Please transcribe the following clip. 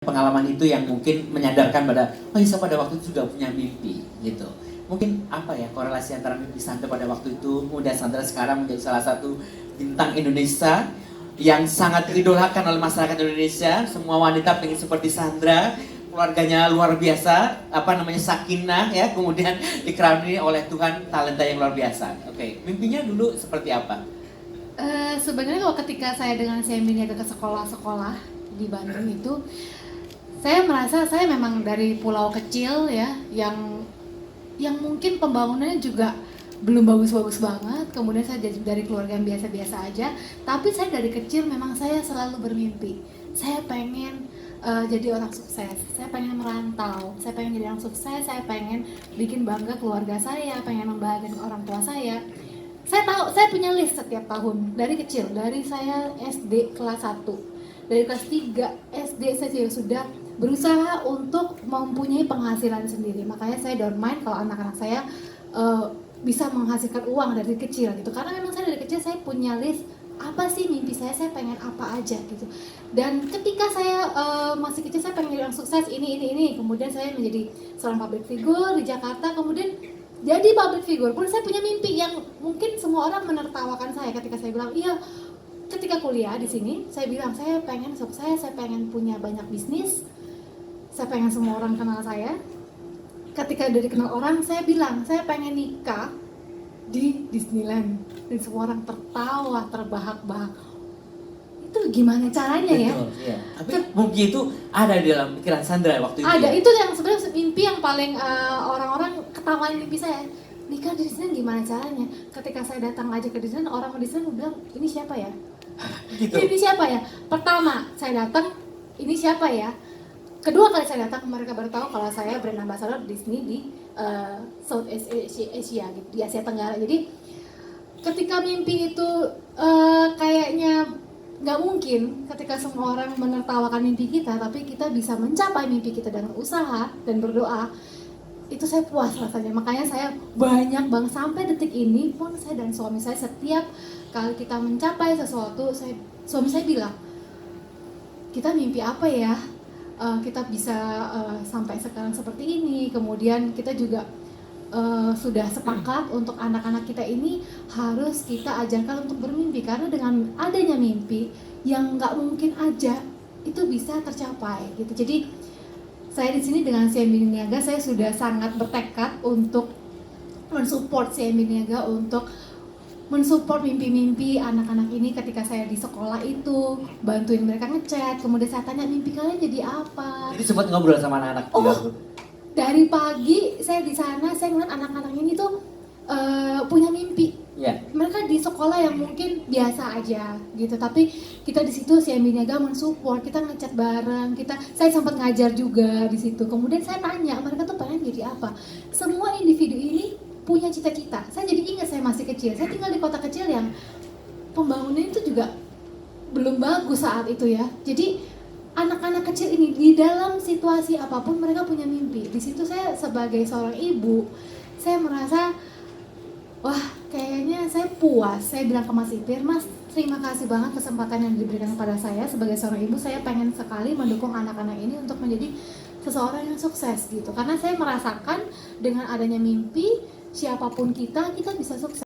Pengalaman itu yang mungkin menyadarkan pada, oh Isa pada waktu itu juga punya mimpi gitu. Mungkin apa ya korelasi antara mimpi Sandra pada waktu itu, kemudian Sandra sekarang menjadi salah satu bintang Indonesia yang sangat diidolakan oleh masyarakat Indonesia. Semua wanita pengen seperti Sandra, keluarganya luar biasa, sakinah ya, kemudian dikaruniai oleh Tuhan talenta yang luar biasa. Oke, mimpinya dulu seperti apa? Sebenarnya kalau ketika saya dengan Semi ke sekolah-sekolah di Bandung itu, saya merasa saya memang dari pulau kecil ya, yang mungkin pembangunannya juga belum bagus-bagus banget. Kemudian saya dari keluarga yang biasa-biasa aja, tapi saya dari kecil memang saya selalu bermimpi. Saya pengen jadi orang sukses, saya pengen merantau, saya pengen jadi orang sukses, saya pengen bikin bangga keluarga saya, pengen membahagiakan orang tua saya. Saya tahu, saya punya list setiap tahun dari kecil, dari saya SD kelas 1, dari kelas 3 SD saya sudah berusaha untuk mempunyai penghasilan sendiri. Makanya saya don't mind kalau anak-anak saya bisa menghasilkan uang dari kecil gitu, karena memang saya dari kecil saya punya list apa sih mimpi saya pengen apa aja gitu. Dan ketika saya masih kecil saya pengen jadi orang sukses ini, kemudian saya menjadi seorang public figure di Jakarta, kemudian jadi public figure pun saya punya mimpi yang mungkin semua orang menertawakan saya ketika saya bilang iya. Ketika kuliah di sini saya bilang saya pengen sukses, saya pengen punya banyak bisnis, saya pengen semua orang kenal saya. Ketika dari kenal orang saya bilang saya pengen nikah di Disneyland dan semua orang tertawa terbahak-bahak. Itu gimana caranya ya? Betul, iya. Tapi mungkin itu ada di dalam pikiran Sandra waktu itu. Ada, ya? itu yang sebenarnya mimpi yang paling orang-orang ketawain mimpi saya. Nikah di Disneyland gimana caranya? Ketika saya datang aja ke Disneyland, orang di Disneyland bilang, ini siapa ya? Gitu. Ini siapa ya? Pertama, saya datang, ini siapa ya? Kedua kali saya datang, mereka baru tahu kalau saya brand ambassador Disney di South Asia gitu, di Asia Tenggara. Jadi ketika mimpi itu kayaknya nggak mungkin ketika semua orang menertawakan mimpi kita, tapi kita bisa mencapai mimpi kita dengan usaha dan berdoa, itu saya puas rasanya. Makanya saya banyak banget sampai detik ini pun, saya dan suami saya setiap kali kita mencapai sesuatu, suami saya bilang, kita mimpi apa ya, kita bisa sampai sekarang seperti ini. Kemudian kita juga sudah sepakat untuk anak-anak kita ini harus kita ajarkan untuk bermimpi, karena dengan adanya mimpi yang nggak mungkin aja itu bisa tercapai gitu. Jadi saya di sini dengan CMB Niaga saya sudah sangat bertekad untuk mensupport CMB Niaga, untuk mensupport mimpi-mimpi anak-anak ini. Ketika saya di sekolah itu bantuin mereka ngechat, kemudian saya tanya mimpi kalian jadi apa. Jadi sempat ngobrol sama anak-anak. Dari pagi saya di sana, saya ngeliat anak-anak ini tuh punya mimpi. Yeah. Mereka di sekolah yang mungkin biasa aja gitu, tapi kita di situ CMB Niaga mensupport, kita ngechat bareng, saya sempat ngajar juga di situ. Kemudian saya tanya mereka tuh pengen jadi apa. Semua individu ini punya cita-cita. Saya jadi ingat saya masih kecil, saya tinggal di kota kecil yang pembangunan itu juga belum bagus saat itu ya. Jadi anak-anak kecil ini di dalam situasi apapun mereka punya mimpi. Di situ saya sebagai seorang ibu, saya merasa wah kayaknya saya puas. Saya bilang ke Mas Ipir, Mas terima kasih banget kesempatan yang diberikan kepada saya sebagai seorang ibu. Saya pengen sekali mendukung anak-anak ini untuk menjadi seseorang yang sukses gitu. Karena saya merasakan dengan adanya mimpi, siapapun kita bisa sukses.